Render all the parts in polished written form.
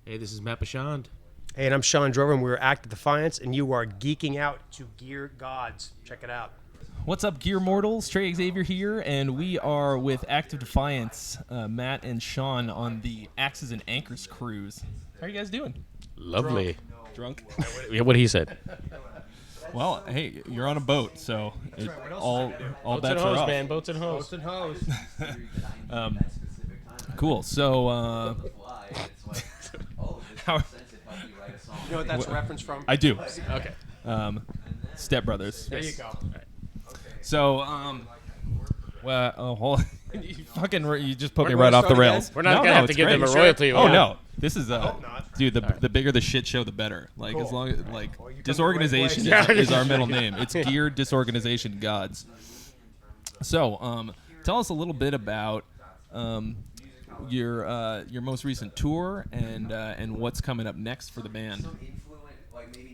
Hey, this is Matt Bachand. Hey, and I'm Shawn and we're Act of Defiance, and you are geeking out to Gear Gods. Check it out. What's up, Gear Mortals? Trey, Xavier here, and we are with Act of Defiance, Matt and Shawn on the AXES and Anchors cruise. How are you guys doing? Lovely. Drunk? Yeah, what he said. Well, hey, you're on a boat, so all Boats bets and are hose, off. man. Boats and hose. and hose. Cool. So, how, You know what that's a reference from? I do. Okay. Step Brothers. There you go. So, hold on. You just put me We're right gonna off the start rails. We're not going to have to it's give great. them a royalty. Oh yeah. no, this is not. dude. The bigger the shit show, the better. Like Cool. as long as Well, you come to the disorganization right place. is our middle name. It's Gear Disorganization Gods. So, tell us a little bit about your most recent tour and what's coming up next for the band.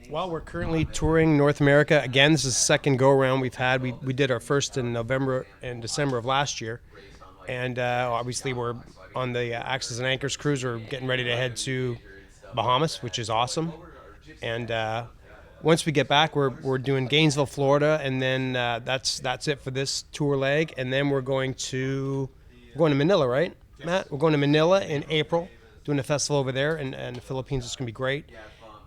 Well, we're currently touring North America. Again, this is the second go-around we've had. We did our first in November and December of last year. And obviously we're on the AXES and Anchors cruise. We're getting ready to head to Bahamas, which is awesome. And once we get back, we're doing Gainesville, Florida, and then that's it for this tour leg. And then we're going to Manila, right, Matt? We're going to Manila in April, doing a festival over there, and the Philippines. It's going to be great.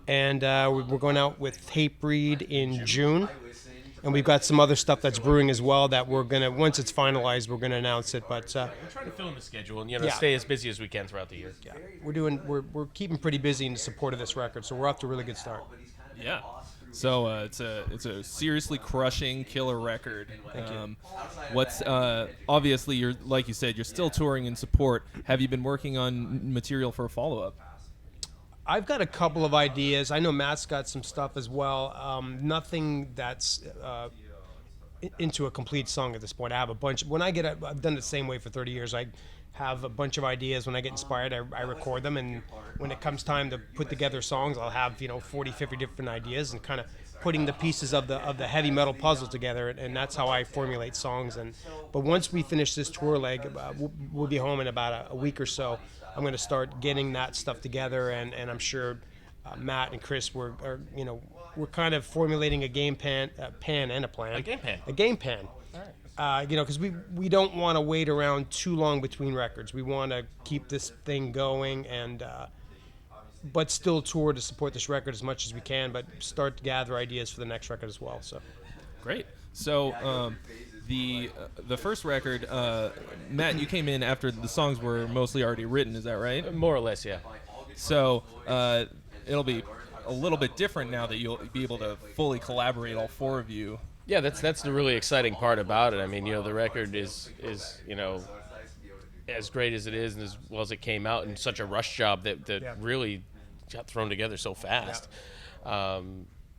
And we're going out with Hatebreed in June. And we've got some other stuff that's brewing as well that we're going to, once it's finalized, we're going to announce it. But We're trying to fill in the schedule and Yeah. stay as busy as we can throughout the year. yeah, we're keeping pretty busy in support of this record. So we're off to a really good start. Yeah. So it's a seriously crushing killer record. Thank you. What's obviously you're like you said you're still touring in support. Have you been working on material for a follow up? I've got a couple of ideas. I know Matt's got some stuff as well. Nothing that's into a complete song at this point. I have a bunch. When I get, I've done it the same way for 30 years. I have a bunch of ideas. When I get inspired, I record them, and when it comes time to put together songs, I'll have 40, 50 different ideas, and kind of putting the pieces of the heavy metal puzzle together, and that's how I formulate songs. But once we finish this tour leg, we'll be home in about a week or so. I'm going to start getting that stuff together, and I'm sure Matt and Chris we're kind of formulating a game plan and a plan. A game plan. A game plan. Because we don't want to wait around too long between records. We want to keep this thing going but still tour to support this record as much as we can, but start to gather ideas for the next record as well. So Great. So the first record, Matt, you came in after the songs were mostly already written. Is that right? More or less, yeah. So it'll be a little bit different now that you'll be able to fully collaborate, all four of you. Yeah, that's the really exciting part about it. I mean, the record is as great as it is and as well as it came out in such a rush job that really got thrown together so fast.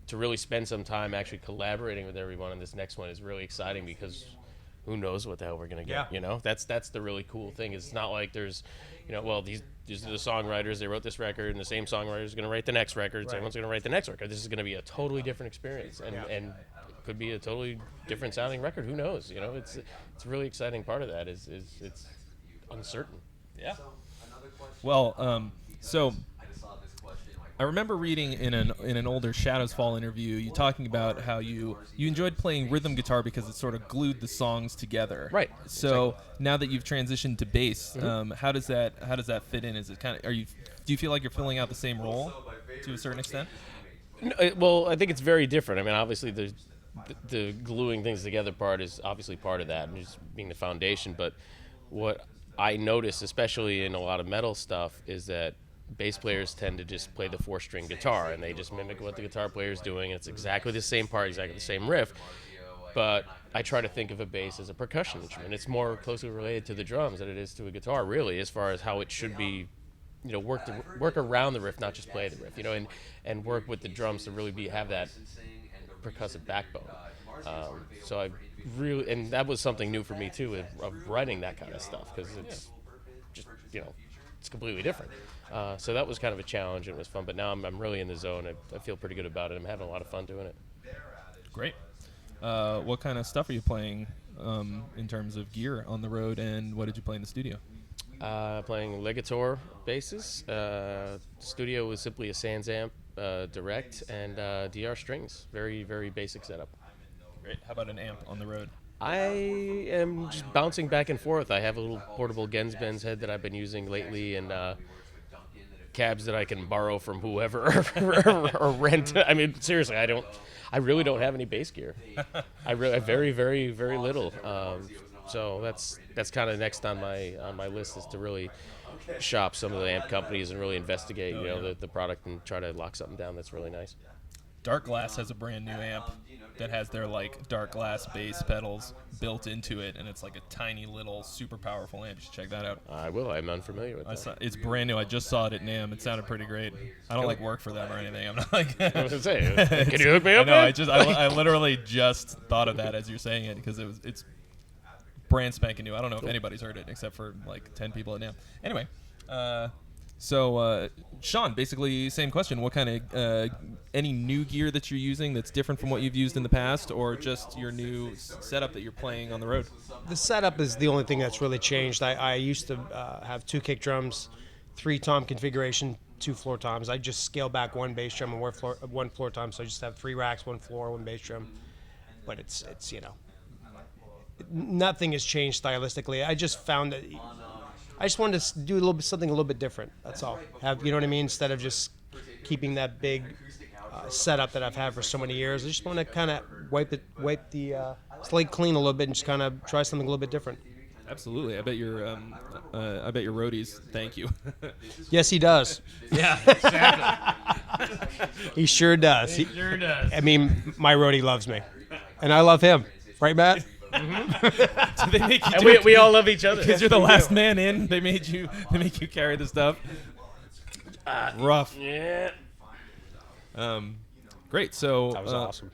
To really spend some time actually collaborating with everyone on this next one is really exciting because who knows what the hell we're going to get, That's the really cool thing. It's not like there's, these are the songwriters, they wrote this record, and the same songwriter is going to write the next record, someone's going to write the next record. This is going to be a totally different experience, and could be a totally different sounding record. Who knows? It's a really exciting part of that is it's uncertain. Yeah. Well, so I remember reading in an older Shadows Fall interview you talking about how you enjoyed playing rhythm guitar because it sort of glued the songs together. Right. So now that you've transitioned to bass, how does that fit in? Is it do you feel like you're filling out the same role to a certain extent? Well, I think it's very different. I mean, obviously the gluing things together part is obviously part of that and just being the foundation. But what I notice, especially in a lot of metal stuff, is that bass players tend to just play the 4-string guitar and they just mimic what the guitar player is doing. It's exactly the same part, exactly the same riff. But I try to think of a bass as a percussion instrument. It's more closely related to the drums than it is to a guitar, really, as far as how it should be, work around the riff, not just play the riff, and work with the drums to really have that percussive backbone. So I really, and that was something new for me too, of writing that kind of stuff, because it's just, it's completely different. So that was kind of a challenge and it was fun, but now I'm really in the zone. I feel pretty good about it. I'm having a lot of fun doing it. Great. What kind of stuff are you playing in terms of gear on the road, and what did you play in the studio? Playing Ligator basses. Studio was simply a Sans amp, direct, and DR strings. Very, very basic setup. Great. How about an amp on the road? I am just bouncing back and forth. I have a little portable Gens-Benz head that I've been using lately, and cabs that I can borrow from whoever or rent. I mean, seriously, I really don't have any bass gear. I have very, very, very little. So that's kind of next on my list, is to really shop some of the amp companies and really investigate, the product and try to lock something down that's really nice. Dark Glass has a brand new amp that has their dark glass bass pedals built into it, and it's like a tiny little super powerful amp. You should check that out. I will. I'm unfamiliar with that. It's brand new. I just saw it at NAMM. It sounded pretty great. I don't work for them or anything. I'm not like. I was gonna say, can you hook me up? No, I literally just thought of that as you're saying it, because it's brand spanking new. I don't know if anybody's heard it except for 10 people at NAMM. Anyway. So, Shawn, basically same question. What kind of any new gear that you're using that's different from what you've used in the past, or just your new setup that you're playing on the road? The setup is the only thing that's really changed. I used to have 2 kick drums, 3 tom configuration, 2 floor toms. I just scale back 1 bass drum and 1 floor tom, so I just have 3 racks, 1 floor, 1 bass drum. But it's nothing has changed stylistically. I just found that I just wanted to do something a little bit different. That's all. You know what I mean? Instead of just keeping that big setup that I've had for so many years, I just want to kind of wipe the slate clean a little bit and just kind of try something a little bit different. Absolutely. I bet your roadies thank you. Yes, he does. Yeah, exactly. He sure does. He sure does. I mean, my roadie loves me, and I love him. Right, Matt? Mm-hmm. Do they make you and we all love each other. Because you're the last man in. They make you carry the stuff. Rough. Yeah. Great. So That was awesome.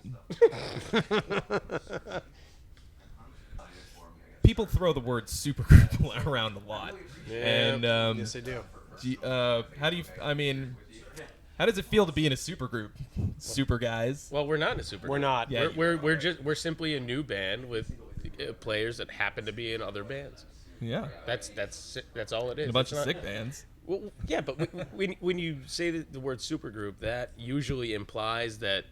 People throw the word supergroup around a lot, and yes, they do. How does it feel to be in a supergroup? Super guys. Well, we're not in a super. We're not. Yeah. We're simply a new band with players that happen to be in other bands. Yeah. That's all it is. And a bunch It's of not- sick bands. Well, yeah, but when you say the word supergroup, that usually implies that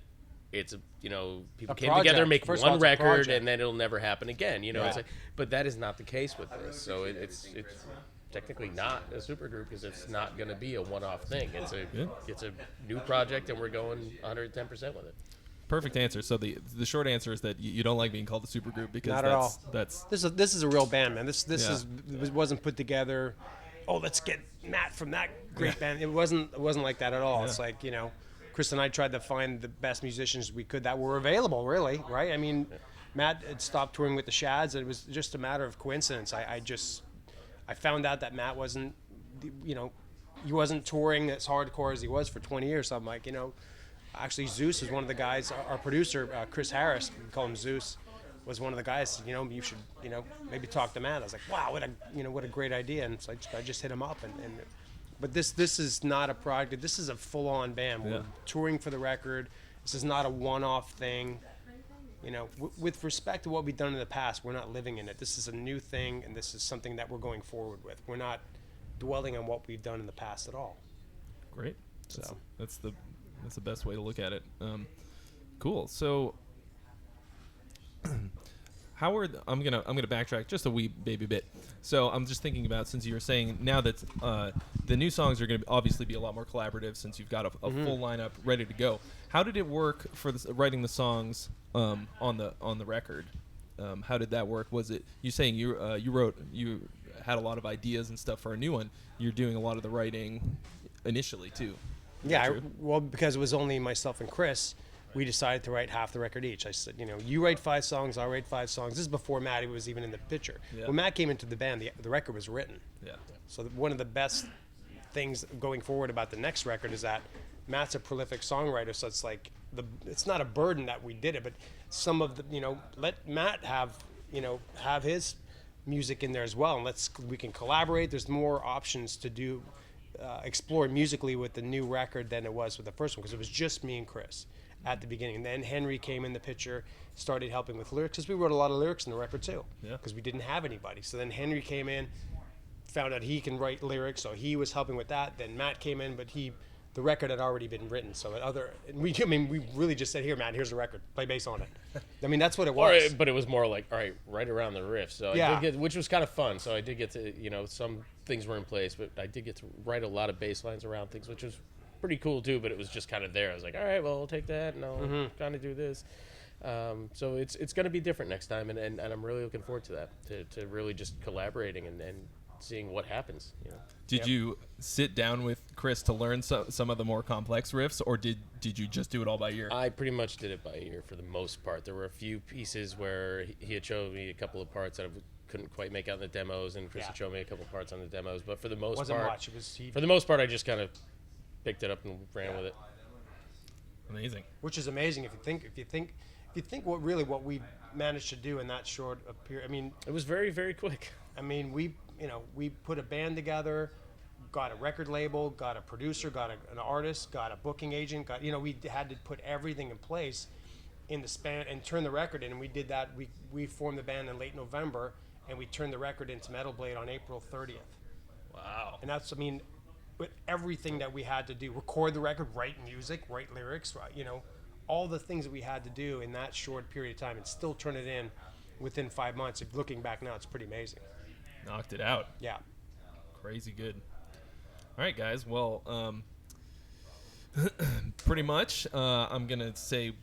it's people A came project. together, make First of all, one it's a record, project. and then it'll never happen again. It's Right. like, but that is not the case with this. So it's technically not a supergroup because it's not going to be a one-off thing. It's a new project, and we're going 110% with it. Perfect answer. So the short answer is that you don't like being called a supergroup because Not at all. that's This is a real band, man. This Yeah. wasn't put together. Oh, let's get Matt from that great band. It wasn't like that at all. Yeah. It's like Chris and I tried to find the best musicians we could that were available. Really, right? I mean, Matt had stopped touring with the Shads. And it was just a matter of coincidence. I found out that Matt wasn't, he wasn't touring as hardcore as he was for 20 years. So I'm like, actually Zeus is one of the guys. Our producer, Chris Harris, we call him Zeus, was one of the guys. You should, maybe talk to Matt. I was like, wow, what a great idea. And so I just hit him up. But this is not a project. This is a full-on band. We're touring for the record. This is not a one-off thing. With respect to what we've done in the past, we're not living in it. This is a new thing, and this is something that we're going forward with. We're not dwelling on what we've done in the past at all. great. So That's the best way to look at it. Cool. So I'm gonna backtrack just a wee baby bit. So I'm just thinking about, since you were saying now that the new songs are going to obviously be a lot more collaborative since you've got a full lineup ready to go. How did it work for writing the songs on the record? How did that work? Was it you saying you had a lot of ideas and stuff for a new one? You're doing a lot of the writing initially too. yeah, because it was only myself and Chris, we decided to write half the record each. I said, you write 5 songs, I'll write 5 songs. This is before Matty was even in the picture. Yeah. When Matt came into the band, the record was written. Yeah. So one of the best things going forward about the next record is that Matt's a prolific songwriter, so it's like it's not a burden that we did it, but some of the let Matt have his music in there as well, and we can collaborate. There's more options to do explore musically with the new record than it was with the first one, because it was just me and Chris at the beginning. And then Henry came in the picture, started helping with lyrics, because we wrote a lot of lyrics in the record too, Yeah. because we didn't have anybody. So then Henry came in, found out he can write lyrics, so he was helping with that. Then Matt came in, but the record had already been written. So we really just said, here, Matt, here's the record, play bass on it. I mean, that's what it was. But it was more like, all right, right around the riff. So I did get, which was kind of fun. So I did get to, some things were in place, but I did get to write a lot of bass lines around things, which was pretty cool too. But it was just kind of there. I was like, all right, well, I'll take that, and I'll kind of do this. So it's going to be different next time, and I'm really looking forward to that, to really just collaborating and seeing what happens. Did you sit down with Chris to learn some of the more complex riffs, or did you just do it all by ear? I pretty much did it by ear for the most part. There were a few pieces where he had showed me a couple of parts that I couldn't quite make out in the demos, and Chris had showed me a couple of parts on the demos. But for the most part, for the most part, I just kind of picked it up and ran with it. Amazing. Which is amazing if you think what we managed to do in that short a period. I mean, it was very, very quick. I mean, we put a band together, got a record label, got a producer, got an artist, got a booking agent, we had to put everything in place in the span and turn the record in. And we did that. We formed the band in late November, and we turned the record into Metal Blade on April 30th. Wow. And that's, with everything that we had to do, record the record, write music, write lyrics, all the things that we had to do in that short period of time, and still turn it in within 5 months. Looking back now, it's pretty amazing. Knocked it out. Yeah. Crazy good. All right, guys. Well, pretty much, I'm going to say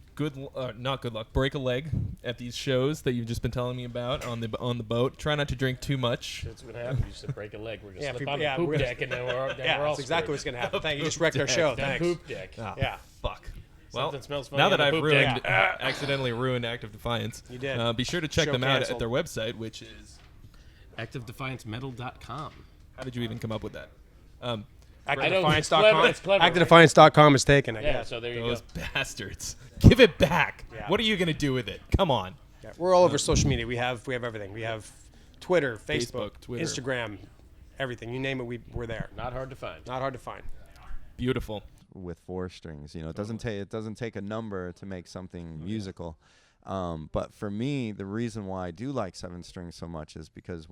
not good luck, break a leg at these shows that you've just been telling me about on the boat. Try not to drink too much. That's what happens. You just break a leg. We're just slip on the poop deck, and then we're all that's exactly what's going to happen. Thank you. You just wrecked our show. Thanks. Poop deck. Oh, yeah. Fuck. Well, smells funny now that on I've the poop deck. accidentally ruined Act of Defiance, you did. Be sure to check Show them out canceled. at their website, which is actofdefiancemetal.com. How did you even come up with that? ActofDefiance.com. It's clever. ActofDefiance.com is taken, I Yeah, guess. so there you Those go. bastards. Give it back. Yeah. What are you going to do with it? Come on. Yeah, we're all over social media. We have everything. We have Twitter, Facebook, Twitter. Instagram, everything. You name it, we're there. Not hard to find. Not hard to find. Beautiful. With 4 strings, it doesn't take a number to make something musical. But for me, the reason why I do like 7 strings so much is because